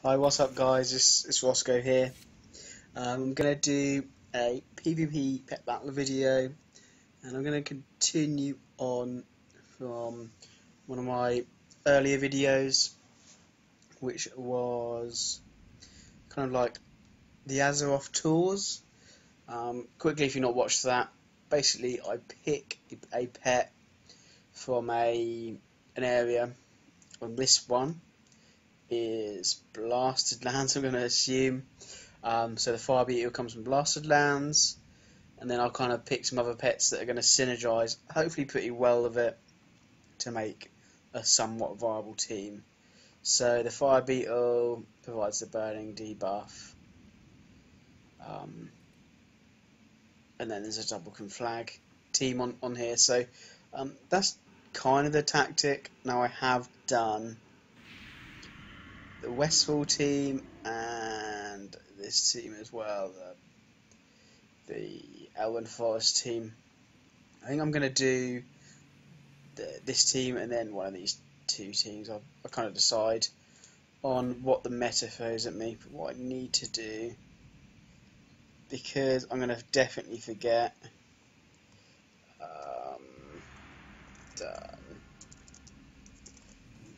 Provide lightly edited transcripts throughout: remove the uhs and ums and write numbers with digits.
Hi, what's up guys, it's Roscoe here. I'm going to do a PvP pet battle video, and I'm going to continue on from one of my earlier videos, which was kind of like the Azeroth tours. Quickly, if you've not watched that, basically I pick a pet from an area, and this one is Blasted Lands, I'm going to assume. So the Fire Beetle comes from Blasted Lands, and then I'll kind of pick some other pets that are going to synergise, hopefully pretty well with it, to make a somewhat viable team. So the Fire Beetle provides the burning debuff, and then there's a double conflag team on here. So that's kind of the tactic. Now I have done the Westfall team and this team as well, the Elven Forest team. I think I'm going to do this team and then one of these two teams. I'll kind of decide on what the meta throws at me, but what I need to do, because I'm going to definitely forget. Done.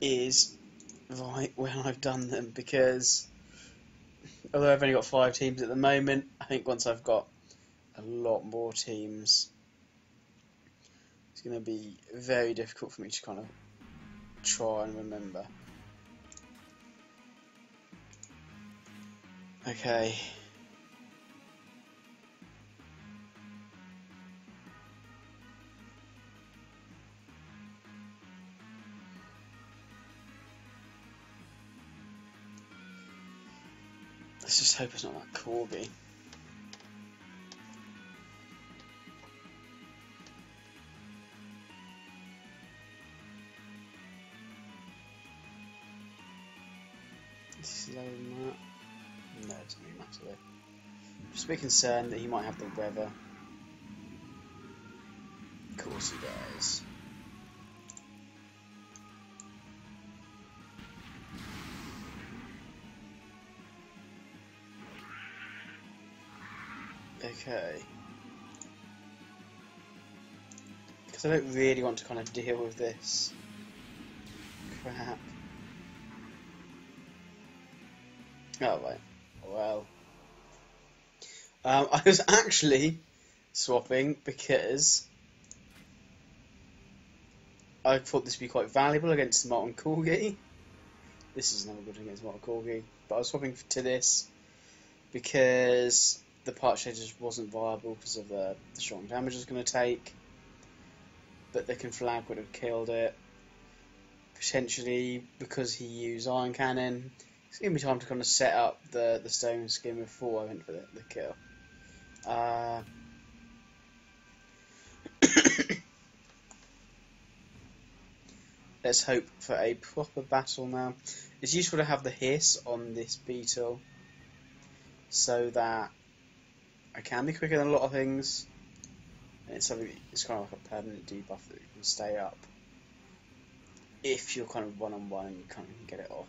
Is right when I've done them, because although I've only got 5 teams at the moment, I think once I've got a lot more teams, it's going to be very difficult for me to kind of try and remember. Okay. Let's just hope it's not that corgi. Is he lower than that? No, it doesn't really matter though. I'm just a bit concerned that he might have the weather. Of course he does. Okay. Because I don't really want to kind of deal with this crap. Oh, right. Well. I was actually swapping because I thought this would be quite valuable against the Molten Corgi. This is never good against Molten Corgi, but I was swapping to this because the part shade just wasn't viable because of the strong damage it was going to take. But the conflag would have killed it. Potentially because he used Iron Cannon. It's giving me time to kind of set up the stone skin before I went for the kill. Let's hope for a proper battle now. It's useful to have the hiss on this beetle so that I can be quicker than a lot of things. And it's something. It's kind of like a permanent debuff that you can stay up if you're kind of one-on-one and you can't get it off.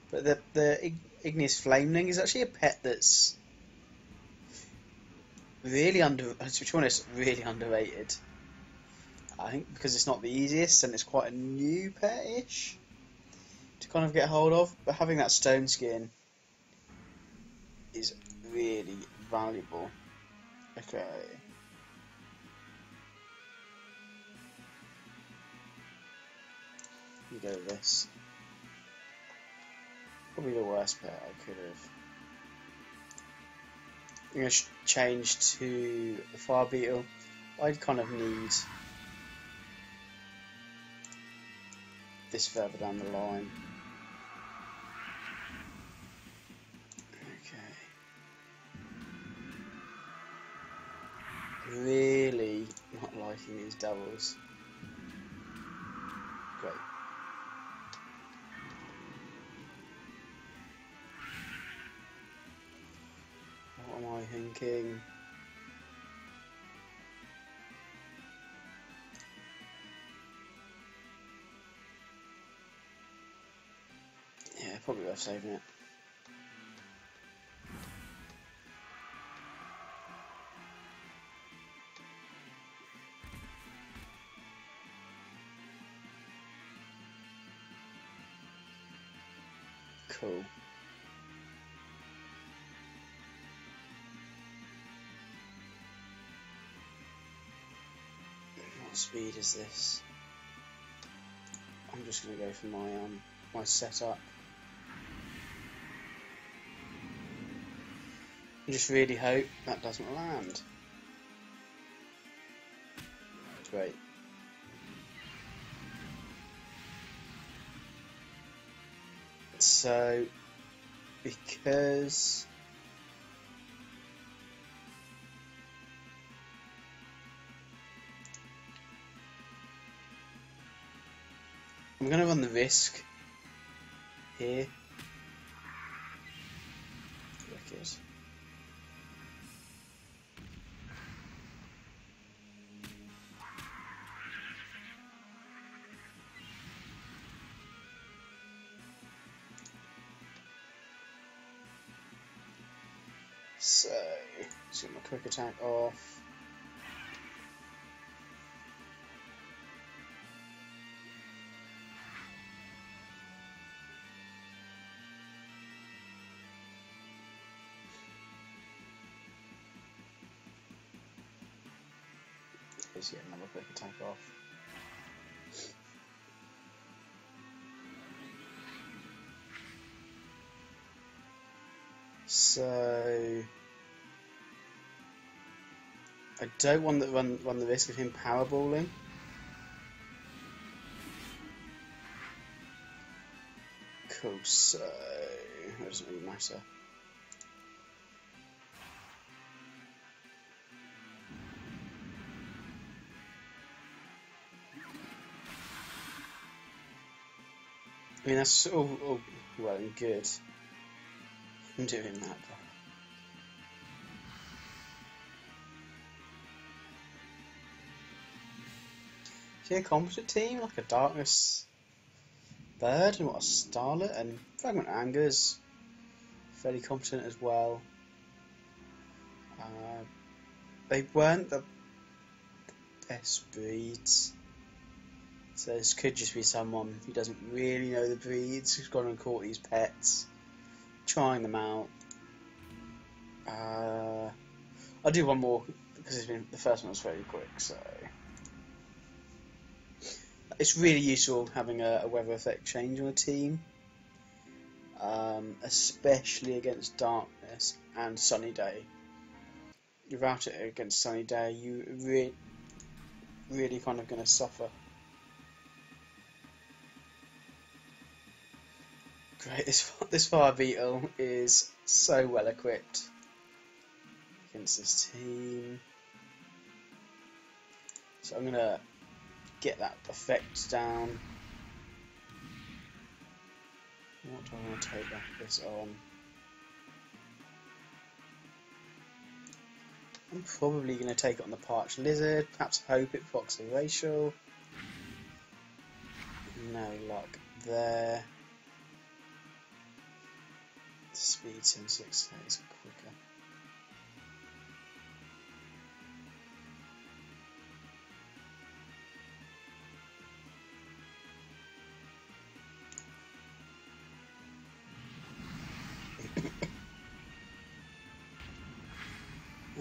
But the Igneous Flameling is actually a pet that's really to be honest, really underrated. I think because it's not the easiest and it's quite a new pet-ish to kind of get hold of, but having that stone skin is really valuable. Okay. You go with this. Probably the worst pet I could have. I'm going to change to the Fire Beetle. I'd kind of need this further down the line. Okay. Really not liking these doubles. Great. What am I thinking? probably worth saving it. Cool. What speed is this? I'm just going to go for my setup. I just really hope that doesn't land. Great. So, because I'm going to run the risk here. Wicked. So, let's get my quick attack off. Let's get another quick attack off. So I don't want to run the risk of him powerballing. Cool, so it doesn't really matter. I mean, that's all well and good. I'm doing that, but is he a competent team? Like a Darkness Bird and what a Starlet, and Fragment Anger's fairly competent as well. They weren't the best breeds, so this could just be someone who doesn't really know the breeds, who's gone and caught these pets, trying them out. I'll do one more because the first one was very quick, so it's really useful having a weather effect change on a team, especially against Darkness and Sunny Day. Without it against Sunny Day, you really kind of going to suffer. Great, this fire beetle is so well equipped against this team. So I'm gonna get that effect down. What do I want to take this on? I'm probably going to take it on the Parched Lizard, perhaps hope it procs the racial. No luck there. Speed 10-6 is quicker.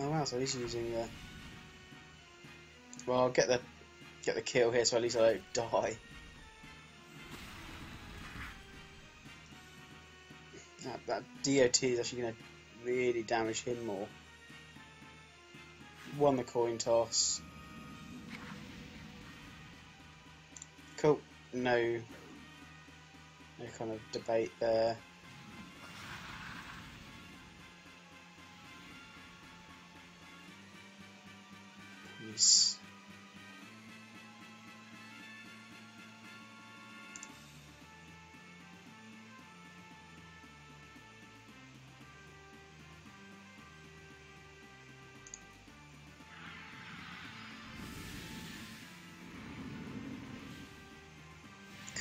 Oh wow, so he's using the... Well, I'll get the kill here so at least I don't die. That DOT is actually going to really damage him more. Won the coin toss. Cool. No kind of debate there. He's...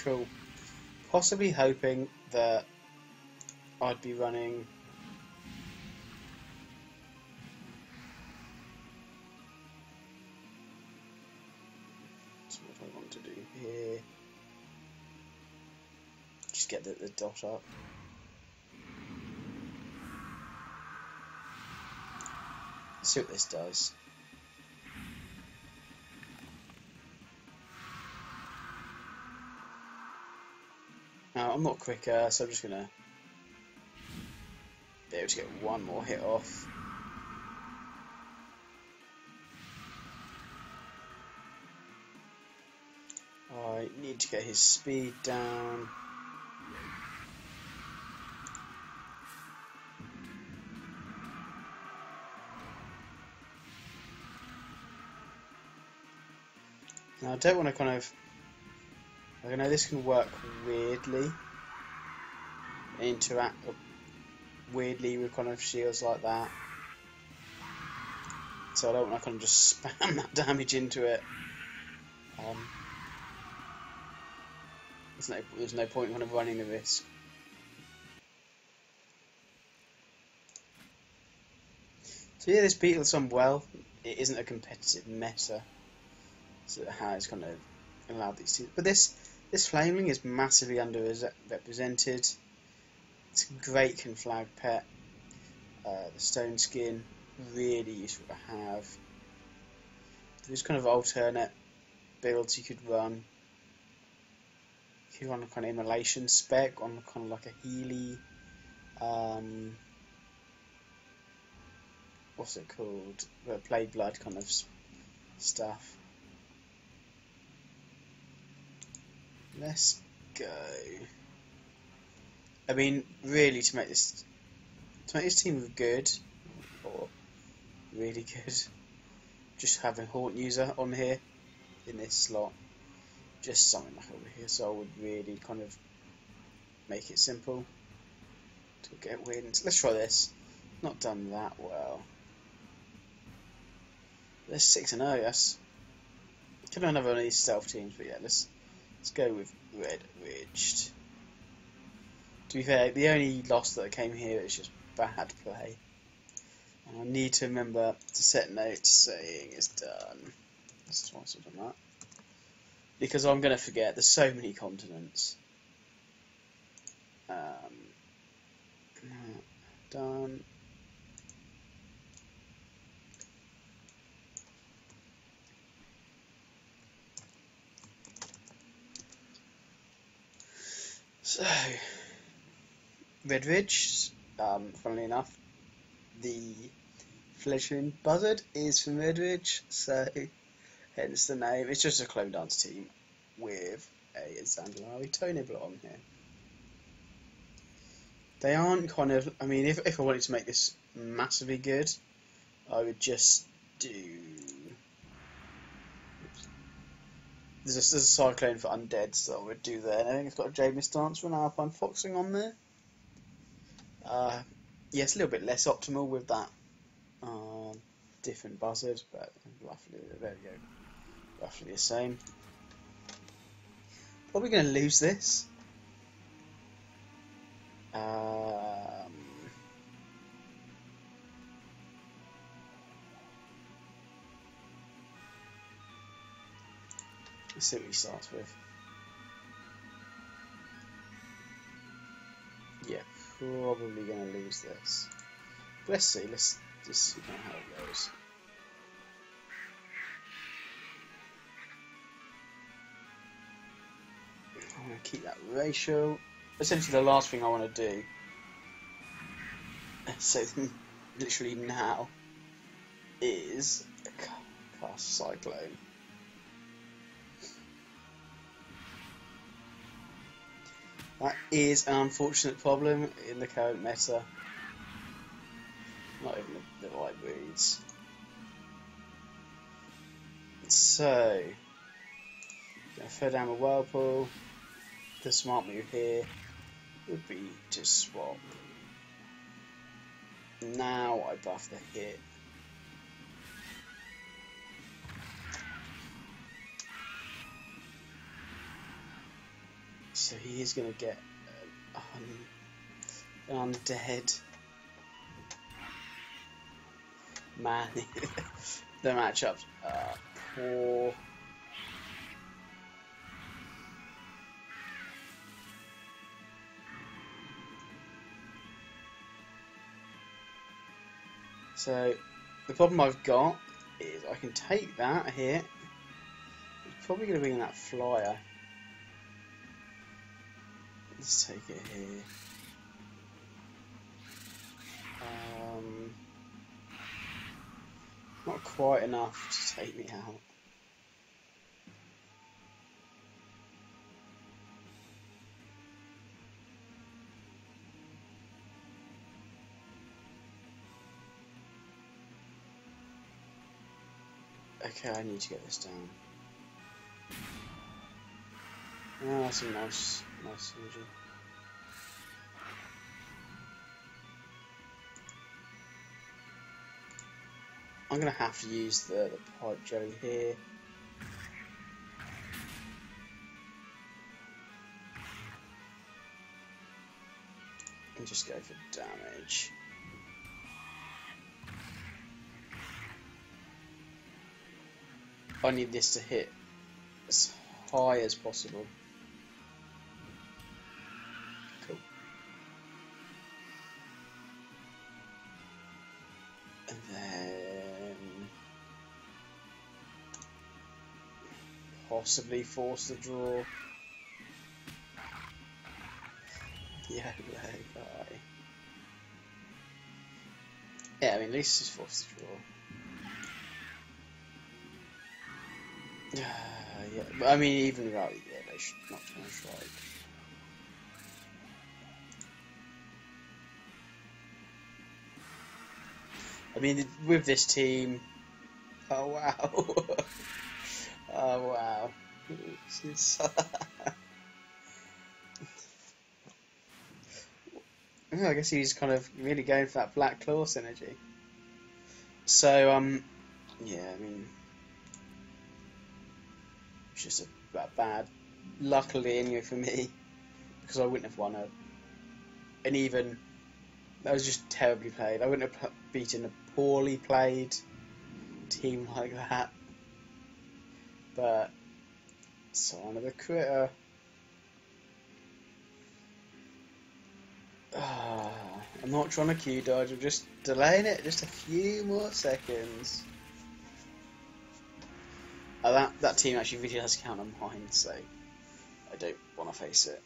Cool. Possibly hoping that I'd be running. So what do I want to do here? Just get the dot up. Let's see what this does. Now, I'm not quicker, so I'm just gonna be able to get one more hit off. I need to get his speed down. Now, I don't want to kind of... I know this can work weirdly. Interact weirdly with kind of shields like that. So I don't want to kind of just spam that damage into it. There's no point in kind of running the risk. So yeah, this beatles on well. It isn't a competitive meta, so it has kind of allowed these two. But this flameling is massively underrepresented. It's a great conflag pet. The stone skin, really useful to have. There's kind of alternate builds you could run. You could run a kind of immolation spec on kind of like a Healy. What's it called? The Plague Blood kind of stuff. Let's go. I mean, really, to make this team good or really good, just having Haunt User on here in this slot, just something like over here. So I would really kind of make it simple to get wins. Let's try this. Not done that well. Let's 6-0. That's could have another one of these stealth teams, but yeah, let's go with Redridge. To be fair, the only loss that came here is just bad play. And I need to remember to set notes saying it's done. That's twice I've done that. Because I'm going to forget, there's so many continents. Done. So, Redridge, funnily enough, the fledgling buzzard is from Redridge, so hence the name. It's just a clone dance team with a Zandalari Toniblet on here. They aren't kind of, I mean, if I wanted to make this massively good, I would just do... There's a cyclone for undead, so I would do that. And I think it's got a Jamis Dancer and Alpine Foxing on there. Yeah, it's a little bit less optimal with that different buzzard, but roughly, there we go, roughly the same. Probably going to lose this. Let's see what he starts with. Yeah, probably going to lose this. But let's see, let's just see how it goes. I'm going to keep that ratio. Essentially the last thing I want to do, so literally now, is cast Cyclone. That is an unfortunate problem in the current meta. Not even the right breeds. So, gonna throw down a Whirlpool. The smart move here would be to swap. Now I buff the hit. So he is going to get Undead. Man, the matchups are poor. So the problem I've got is I can take that here. It's probably going to bring that flyer. Let's take it here. Not quite enough to take me out. Okay, I need to get this down. Oh, that's a nice synergy. I'm gonna have to use the pipe jelly here. And just go for damage. I need this to hit as high as possible. Cool. And then possibly force the draw. Yeah, guy. Yeah, I mean, at least just force the draw. Yeah, but I mean, even without it, yeah, they should not try and strike. I mean, with this team, oh wow, oh wow, I guess he's kind of really going for that Black Claw synergy. So, yeah, I mean, it's just a bad, luckily anyway for me, because I wouldn't have won it. And even, that was just terribly played. I wouldn't have beaten a poorly played team like that. But, son of a critter. I'm not trying to Q dodge, I'm just delaying it just a few more seconds. That team actually really does count on mine, so I don't want to face it.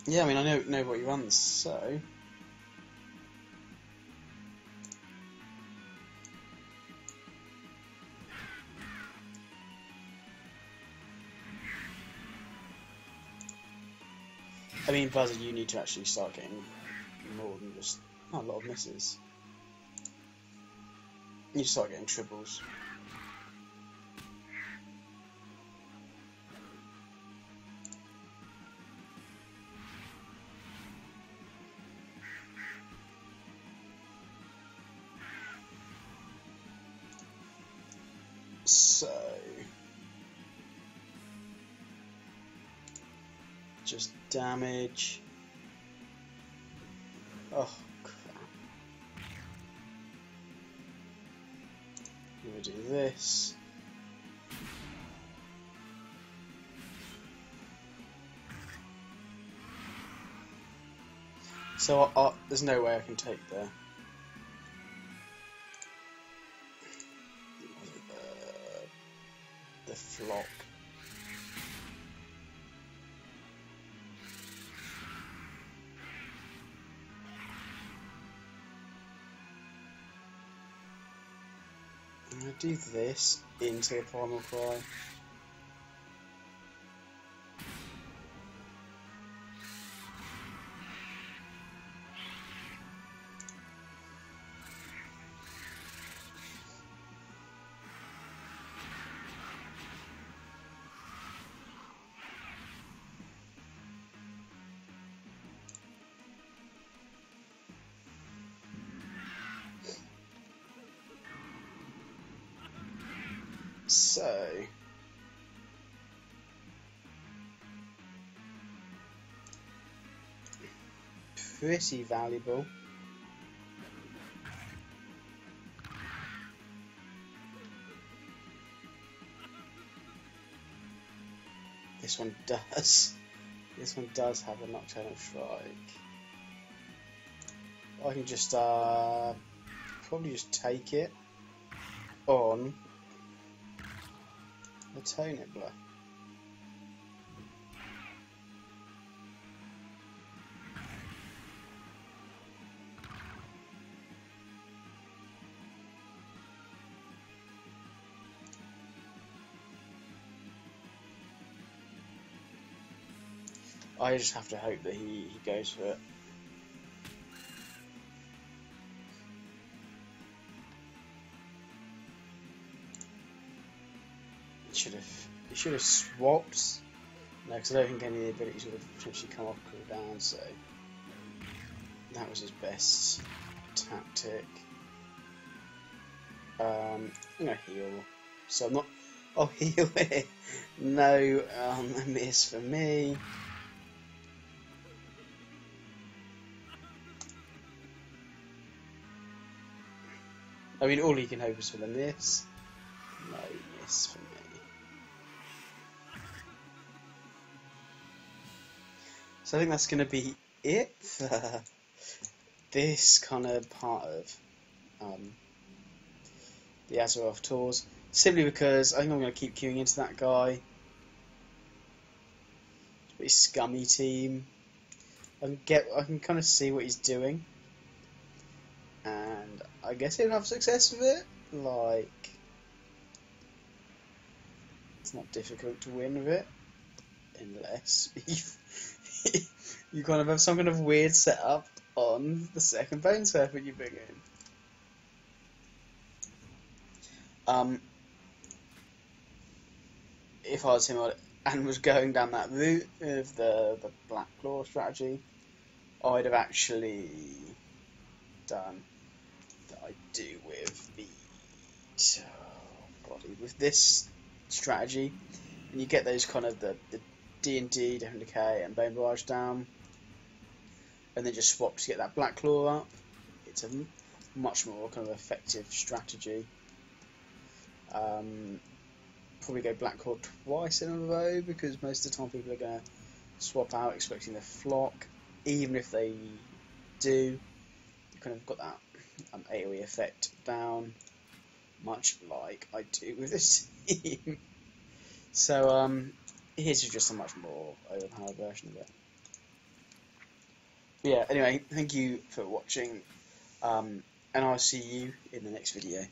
Yeah, I mean, I know what he runs, so. I mean, Buzzer, you need to actually start getting more than just a lot of misses. You start getting triples. So, just damage. Oh, crap. I'm gonna do this. So, there's no way I can take the flock. I'm going to do this into the Primal Cry. So pretty valuable. This one does. This one does have a nocturnal strike. I can just probably just take it on the toe nibbler. I just have to hope that he goes for it. He should have swapped. No, because I don't think any of the abilities would have potentially come off cooldown, so that was his best tactic. I'm gonna heal. So I'm not. I'll heal it. No, a miss for me. I mean, all he can hope is for the miss. No miss for me. So I think that's going to be it for this kind of part of the Azeroth tours. Simply because I think I'm going to keep queuing into that guy. It's a pretty scummy team. I can kind of see what he's doing. And I guess he'll have success with it. Like, it's not difficult to win with it. Unless you kind of have some kind of weird setup on the second bone surfer you bring in. If I was him and was going down that route of the Black Claw strategy, I'd have actually done that I do with with this strategy, and you get those kind of the D&D, Different Decay and Bone Barrage down, and then just swap to get that Black Claw up. It's a much more kind of effective strategy. Probably go Black Claw twice in a row, because most of the time people are going to swap out expecting the flock. Even if they do, you kind of got that AoE effect down, much like I do with this team. So here's just a much more overpowered version of it. But yeah, anyway, thank you for watching, and I'll see you in the next video.